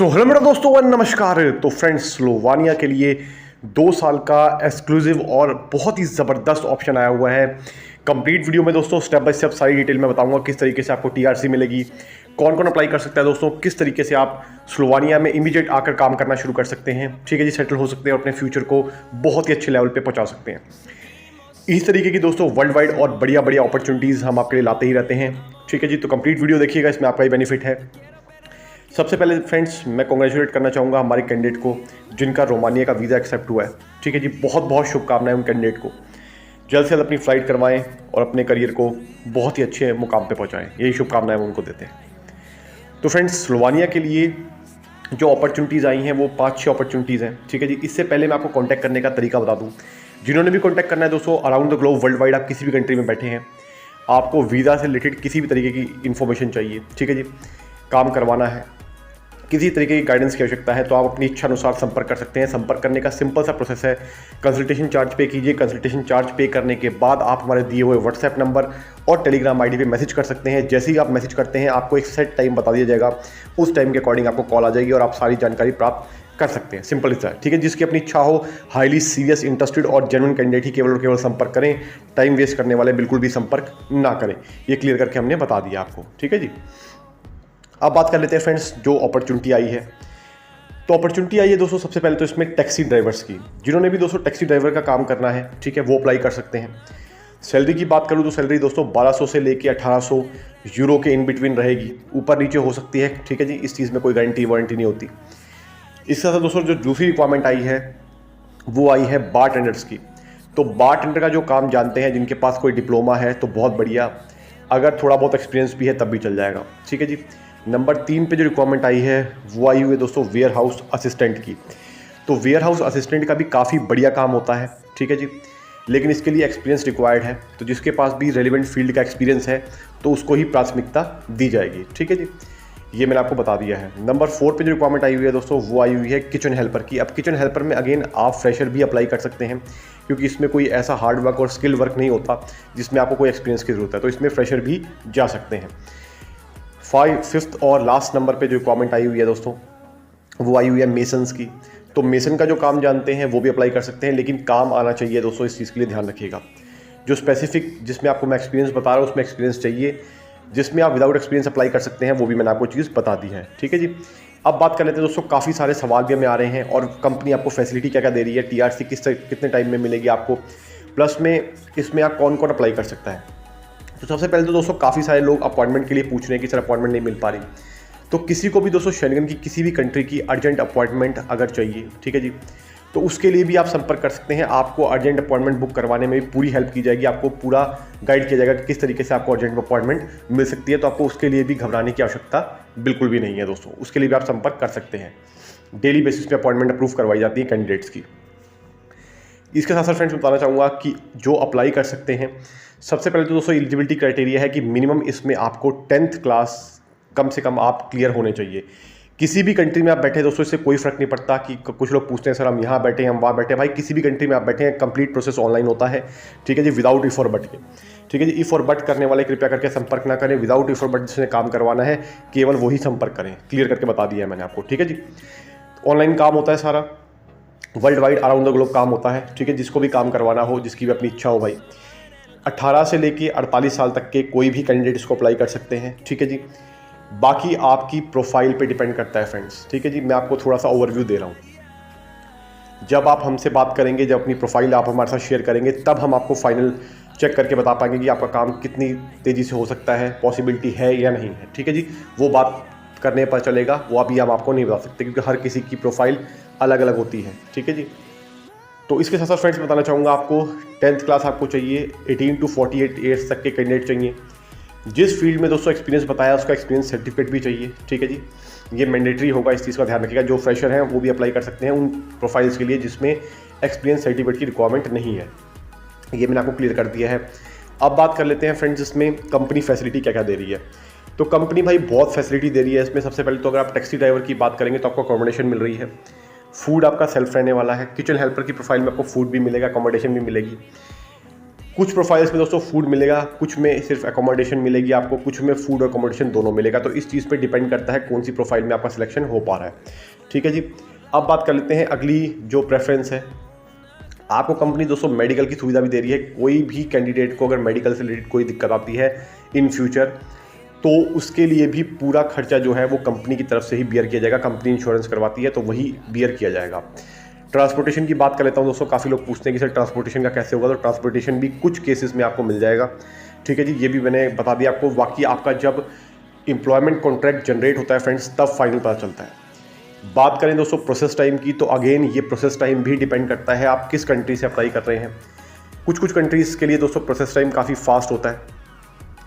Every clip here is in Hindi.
सो हेलो मेरे दोस्तों वन नमस्कार। तो फ्रेंड्स, स्लोवानिया के लिए 2 साल का एक्सक्लूसिव और बहुत ही ज़बरदस्त ऑप्शन आया हुआ है। कंप्लीट वीडियो में दोस्तों स्टेप बाय स्टेप सारी डिटेल में बताऊंगा किस तरीके से आपको टीआरसी मिलेगी, कौन कौन अप्लाई कर सकता है दोस्तों, किस तरीके से आप स्लोवानिया में इमीडिएट आकर काम करना शुरू कर सकते हैं, ठीक है जी, सेटल हो सकते हैं और अपने फ्यूचर को बहुत ही अच्छे लेवल पर पहुँचा सकते हैं। इस तरीके की दोस्तों वर्ल्ड वाइड और बढ़िया बढ़िया अपॉर्चुनिटीज़ हम आपके लिए लाते ही रहते हैं, ठीक है जी। तो कंप्लीट वीडियो देखिएगा, इसमें आपका ही बेनिफिट है। सबसे पहले फ्रेंड्स, मैं कॉन्ग्रेचुलेट करना चाहूँगा हमारे कैंडिडेट को जिनका रोमानिया का वीज़ा एक्सेप्ट हुआ है, ठीक है जी। बहुत बहुत शुभकामनाएं उन कैंडिडेट को, जल्द से जल्द अपनी फ़्लाइट करवाएं और अपने करियर को बहुत ही अच्छे मुकाम पे पहुंचाएं, यही शुभकामनाएं हम उनको देते हैं। तो फ्रेंड्स, स्लोवानिया के लिए जो अपॉर्चुनिटीज़ आई हैं वो 5-6 अपॉर्चुनिटीज़ हैं, ठीक है जी। इससे पहले मैं आपको कॉन्टैक्ट करने का तरीका बता दूँ। जिन्होंने भी कॉन्टैक्ट करना है दोस्तों, around the globe world wide, आप किसी भी कंट्री में बैठे हैं, आपको वीज़ा से रिलेटेड किसी भी तरीके की इन्फॉर्मेशन चाहिए, ठीक है जी, काम करवाना है, किसी तरीके की गाइडेंस की आवश्यकता है, तो आप अपनी इच्छा अनुसार संपर्क कर सकते हैं। संपर्क करने का सिंपल सा प्रोसेस है, कंसल्टेशन चार्ज पे कीजिए। कंसल्टेशन चार्ज पे करने के बाद आप हमारे दिए हुए व्हाट्सएप नंबर और टेलीग्राम आईडी पे मैसेज कर सकते हैं। जैसे ही आप मैसेज करते हैं, आपको एक सेट टाइम बता दिया जाएगा, उस टाइम के अकॉर्डिंग आपको कॉल आ जाएगी और आप सारी जानकारी प्राप्त कर सकते हैं। सिंपल इतना है, ठीक है। जिसकी अपनी इच्छा हो, हाईली सीरियस, इंटरेस्टेड और जेन्युइन कैंडिडेट ही केवल और केवल संपर्क करें। टाइम वेस्ट करने वाले बिल्कुल भी संपर्क ना करें। ये क्लियर करके हमने बता दिया आपको, ठीक है जी। अब बात कर लेते हैं फ्रेंड्स, जो अपॉर्चुनिटी आई है। तो अपॉर्चुनिटी आई है दोस्तों, सबसे पहले तो इसमें टैक्सी ड्राइवर्स की। जिन्होंने भी दोस्तों टैक्सी ड्राइवर का काम करना है, ठीक है, वो अप्लाई कर सकते हैं। सैलरी की बात करूँ तो सैलरी दोस्तों 1200 से लेके 1800 यूरो के इन बिटवीन रहेगी, ऊपर नीचे हो सकती है, ठीक है जी। इस चीज़ में कोई गारंटी वारंटी नहीं होती। इसके साथ दोस्तों जो दूसरी रिक्वायरमेंट आई है वो आई है बार टेंडर्स की। तो बार टेंडर का जो काम जानते हैं, जिनके पास कोई डिप्लोमा है तो बहुत बढ़िया, अगर थोड़ा बहुत एक्सपीरियंस भी है तब भी चल जाएगा, ठीक है जी। नंबर 3 पे जो रिक्वायरमेंट आई है वो आई हुई है दोस्तों वेयर हाउस असिस्टेंट की। तो वेयर हाउस असिस्टेंट का भी काफ़ी बढ़िया काम होता है, ठीक है जी, लेकिन इसके लिए एक्सपीरियंस रिक्वायर्ड है। तो जिसके पास भी रेलिवेंट फील्ड का एक्सपीरियंस है तो उसको ही प्राथमिकता दी जाएगी, ठीक है जी। ये मैंने आपको बता दिया है। नंबर 4 पे जो रिक्वायरमेंट आई हुई है दोस्तों वो आई हुई है किचन हेल्पर की। अब किचन हेल्पर में अगेन आप फ्रेशर भी अप्लाई कर सकते हैं, क्योंकि इसमें कोई ऐसा हार्ड वर्क और स्किल वर्क नहीं होता जिसमें आपको कोई एक्सपीरियंस की ज़रूरत है, तो इसमें फ्रेशर भी जा सकते हैं। 5th और लास्ट नंबर पे जो रिक्वायरमेंट आई हुई है दोस्तों वो आई हुई है मेसन्स की। तो मेसन का जो काम जानते हैं वो भी अप्लाई कर सकते हैं, लेकिन काम आना चाहिए दोस्तों, इस चीज़ के लिए ध्यान रखिएगा। जो स्पेसिफिक जिसमें आपको मैं एक्सपीरियंस बता रहा हूँ उसमें एक्सपीरियंस चाहिए, जिसमें आप विदाउट एक्सपीरियंस अप्लाई कर सकते हैं वो भी मैंने आपको चीज़ बता दी है, ठीक है जी। अब बात कर लेते हैं दोस्तों, काफ़ी सारे सवाल भी हमें आ रहे हैं और कंपनी आपको फैसिलिटी क्या क्या दे रही है, टीआरसी कितने टाइम में मिलेगी आपको, प्लस में इसमें आप कौन कौन अप्लाई कर सकता है। तो सबसे पहले तो दोस्तों काफ़ी सारे लोग अपॉइंटमेंट के लिए पूछ रहे हैं कि सर अपॉइंटमेंट नहीं मिल पा रही। तो किसी को भी दोस्तों शेंगन की किसी भी कंट्री की अर्जेंट अपॉइंटमेंट अगर चाहिए, ठीक है जी, तो उसके लिए भी आप संपर्क कर सकते हैं। आपको अर्जेंट अपॉइंटमेंट बुक करवाने में भी पूरी हेल्प की जाएगी, आपको पूरा गाइड किया जाएगा कि किस तरीके से आपको अर्जेंट अपॉइंटमेंट मिल सकती है। तो आपको उसके लिए भी घबराने की आवश्यकता बिल्कुल भी नहीं है दोस्तों, उसके लिए भी आप संपर्क कर सकते हैं। डेली बेसिस पे अपॉइंटमेंट अप्रूव करवाई जाती है कैंडिडेट्स की। इसके साथ साथ फ्रेंड्स बताना चाहूँगा कि जो अप्लाई कर सकते हैं, सबसे पहले तो दोस्तों एलिजिबिलिटी क्राइटेरिया है कि मिनिमम इसमें आपको 10th क्लास कम से कम आप क्लियर होने चाहिए। किसी भी कंट्री में आप बैठे दोस्तों, इससे कोई फर्क नहीं पड़ता कि कुछ लोग पूछते हैं सर हम यहाँ बैठे हैं हम वहाँ बैठे हैं। भाई किसी भी कंट्री में आप बैठे हैं, कंप्लीट प्रोसेस ऑनलाइन होता है, ठीक है जी, विदाउट इफ और बट के, ठीक है जी। इफ और बट करने वाले कृपया करके संपर्क ना करें। विदाउट इफ और बट जिसने काम करवाना है केवल वही संपर्क करें, क्लियर करके बता दिया है मैंने आपको, ठीक है जी। ऑनलाइन काम होता है सारा, world wide around the globe काम होता है, ठीक है। जिसको भी काम करवाना हो, जिसकी भी अपनी इच्छा हो, भाई 18 से लेके 48 साल तक के कोई भी कैंडिडेट इसको अप्लाई कर सकते हैं, ठीक है जी। बाकी आपकी प्रोफाइल पे डिपेंड करता है फ्रेंड्स, ठीक है जी। मैं आपको थोड़ा सा ओवरव्यू दे रहा हूँ। जब आप हमसे बात करेंगे, जब अपनी प्रोफाइल आप हमारे साथ शेयर करेंगे, तब हम आपको फाइनल चेक करके बता पाएंगे कि आपका काम कितनी तेज़ी से हो सकता है, पॉसिबिलिटी है या नहीं है, ठीक है जी। वो बात करने पर चलेगा, वो अभी हम आपको नहीं बता सकते क्योंकि हर किसी की प्रोफाइल अलग अलग होती है, ठीक है जी। तो इसके साथ साथ फ्रेंड्स बताना चाहूँगा आपको 10th क्लास आपको चाहिए, 18 to 48 ईयर्स तक के कैंडिडेट चाहिए। जिस फील्ड में दोस्तों एक्सपीरियंस बताया उसका एक्सपीरियंस सर्टिफिकेट भी चाहिए, ठीक है जी। ये मैंडेटरी होगा, इस चीज़ का ध्यान रखिएगा। जो फ्रेशर हैं वो भी अप्लाई कर सकते हैं उन प्रोफाइल्स के लिए जिसमें एक्सपीरियंस सर्टिफिकेट की रिक्वायरमेंट नहीं है। ये मैंने आपको क्लियर कर दिया है। अब बात कर लेते हैं फ्रेंड्स, इसमें कंपनी फैसिलिटी क्या क्या दे रही है। तो कंपनी भाई बहुत फैसिलिटी दे रही है इसमें। सबसे पहले तो अगर आप टैक्सी ड्राइवर की बात करेंगे तो आपको अकोमोडेशन मिल रही है, फूड आपका सेल्फ रहने वाला है। किचन हेल्पर की प्रोफाइल में आपको फूड भी मिलेगा, अकोमोडेशन भी मिलेगी। कुछ प्रोफाइल्स में दोस्तों फूड मिलेगा, कुछ में सिर्फ एकोमोडेशन मिलेगी आपको, कुछ में फूड और एकोमोडेशन दोनों मिलेगा। तो इस चीज़ पे डिपेंड करता है कौन सी प्रोफाइल में आपका सिलेक्शन हो पा रहा है। ठीक है जी। अब बात कर लेते हैं अगली जो प्रेफरेंस है। आपको कंपनी दोस्तों मेडिकल की सुविधा भी दे रही है। कोई भी कैंडिडेट को अगर मेडिकल से रिलेटेड कोई दिक्कत आती है इन फ्यूचर, तो उसके लिए भी पूरा खर्चा जो है वो कंपनी की तरफ से ही बियर किया जाएगा। कंपनी इंश्योरेंस करवाती है तो वही बियर किया जाएगा। ट्रांसपोर्टेशन की बात कर लेता हूँ दोस्तों। काफ़ी लोग पूछते हैं कि सर ट्रांसपोर्टेशन का कैसे होगा, तो ट्रांसपोर्टेशन भी कुछ केसेस में आपको मिल जाएगा। ठीक है जी, ये भी मैंने बता दिया आपको। बाकी आपका जब एम्प्लॉयमेंट कॉन्ट्रैक्ट जनरेट होता है फ्रेंड्स, तब फाइनल पता चलता है। बात करें दोस्तों प्रोसेस टाइम की, तो अगेन ये प्रोसेस टाइम भी डिपेंड करता है आप किस कंट्री से अप्लाई कर रहे हैं। कुछ कंट्रीज़ के लिए दोस्तों प्रोसेस टाइम काफ़ी फास्ट होता है।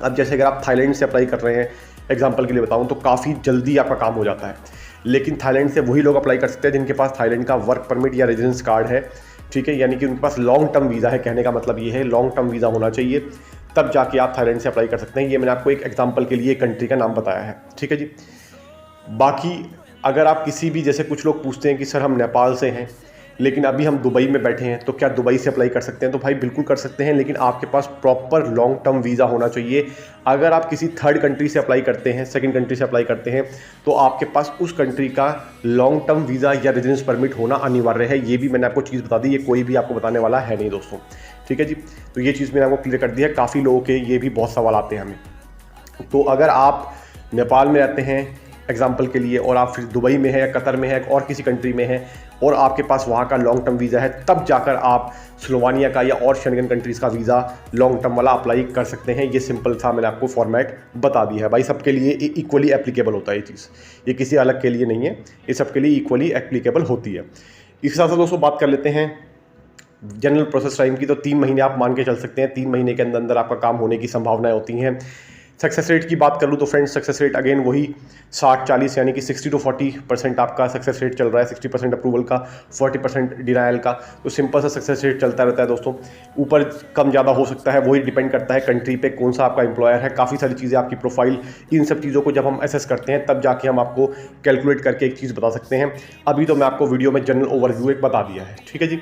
अब जैसे अगर आप थाईलैंड से अप्लाई कर रहे हैं, एग्जांपल के लिए बताऊं, तो काफ़ी जल्दी आपका काम हो जाता है। लेकिन थाईलैंड से वही लोग अप्लाई कर सकते हैं जिनके पास थाईलैंड का वर्क परमिट या रेजिडेंस कार्ड है। ठीक है, यानी कि उनके पास लॉन्ग टर्म वीज़ा है। कहने का मतलब ये है लॉन्ग टर्म वीज़ा होना चाहिए, तब जाके आप थाईलैंड से अप्लाई कर सकते हैं। ये मैंने आपको एक एग्जाम्पल के लिए कंट्री का नाम बताया है। ठीक है जी। बाकी अगर आप किसी भी, जैसे कुछ लोग पूछते हैं कि सर हम नेपाल से हैं लेकिन अभी हम दुबई में बैठे हैं, तो क्या दुबई से अप्लाई कर सकते हैं? तो भाई बिल्कुल कर सकते हैं, लेकिन आपके पास प्रॉपर लॉन्ग टर्म वीज़ा होना चाहिए। अगर आप किसी थर्ड कंट्री से अप्लाई करते हैं, सेकंड कंट्री से अप्लाई करते हैं, तो आपके पास उस कंट्री का लॉन्ग टर्म वीज़ा या रेजिडेंस परमिट होना अनिवार्य है। ये भी मैंने आपको चीज़ बता दी, ये कोई भी आपको बताने वाला है नहीं दोस्तों। ठीक है जी। तो ये चीज़ मैंने आपको क्लियर कर दी है। काफ़ी लोगों के ये भी बहुत सवाल आते हैं हमें। तो अगर आप नेपाल में रहते हैं एग्जाम्पल के लिए, और आप फिर दुबई में है या कतर में है और किसी कंट्री में है, और आपके पास वहाँ का लॉन्ग टर्म वीज़ा है, तब जाकर आप स्लोवानिया का या और शेंगन कंट्रीज़ का वीज़ा लॉन्ग टर्म वाला अप्लाई कर सकते हैं। ये सिंपल सा मैंने आपको फॉर्मेट बता दिया है भाई। सबके लिए इक्वली एप्लीकेबल होता है ये चीज़, ये किसी अलग के लिए नहीं है, ये सबके लिए इक्वली एप्लीकेबल होती है। इस हिसाब से दोस्तों बात कर लेते हैं जनरल प्रोसेस टाइम की, तो 3 महीने आप मान के चल सकते हैं। 3 महीने के अंदर अंदर आपका काम होने की संभावनाएं होती हैं। सक्सेस रेट की बात कर लूँ तो फ्रेंड्स, सक्सेस रेट अगेन वही 60-40 यानी कि 60 to 40% आपका सक्सेस रेट चल रहा है। 60% अप्रूवल का, 40% डिनायल का। तो सिंपल सा सक्सेस रेट चलता रहता है दोस्तों। ऊपर कम ज़्यादा हो सकता है, वही डिपेंड करता है कंट्री पे, कौन सा आपका एम्प्लॉयर है, काफ़ी सारी चीज़ें, आपकी प्रोफाइल, इन सब चीज़ों को जब हम असेस करते हैं तब जाके हम आपको कैलकुलेट करके एक चीज़ बता सकते हैं। अभी तो मैं आपको वीडियो में जनरल ओवरव्यू एक बता दिया है। ठीक है जी।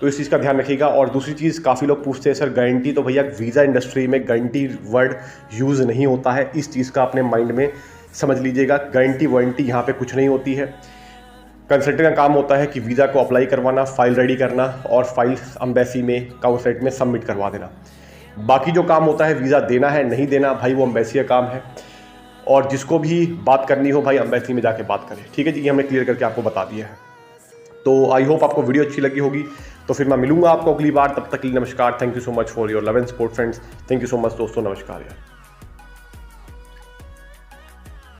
तो इस चीज़ का ध्यान रखिएगा। और दूसरी चीज़, काफ़ी लोग पूछते हैं सर गारंटी, तो भैया वीज़ा इंडस्ट्री में गारंटी वर्ड यूज़ नहीं होता है। इस चीज़ का अपने माइंड में समझ लीजिएगा। गारंटी वारंटी यहाँ पे कुछ नहीं होती है। कंसल्टेंट का काम होता है कि वीज़ा को अप्लाई करवाना, फाइल रेडी करना और फाइल अम्बेसी में, काउंसलेट में सबमिट करवा देना। बाकी जो काम होता है, वीज़ा देना है नहीं देना, भाई वो अम्बेसी का काम है। और जिसको भी बात करनी हो भाई अम्बेसी में जाके बात करें। ठीक है जी, ये हमने क्लियर करके आपको बता दिया है। तो आई होप आपको वीडियो अच्छी लगी होगी। तो फिर मैं मिलूंगा आपको अगली बार, तब तक के लिए नमस्कार। Thank you so much for your love and support friends. Thank you so much दोस्तों, नमस्कार यार।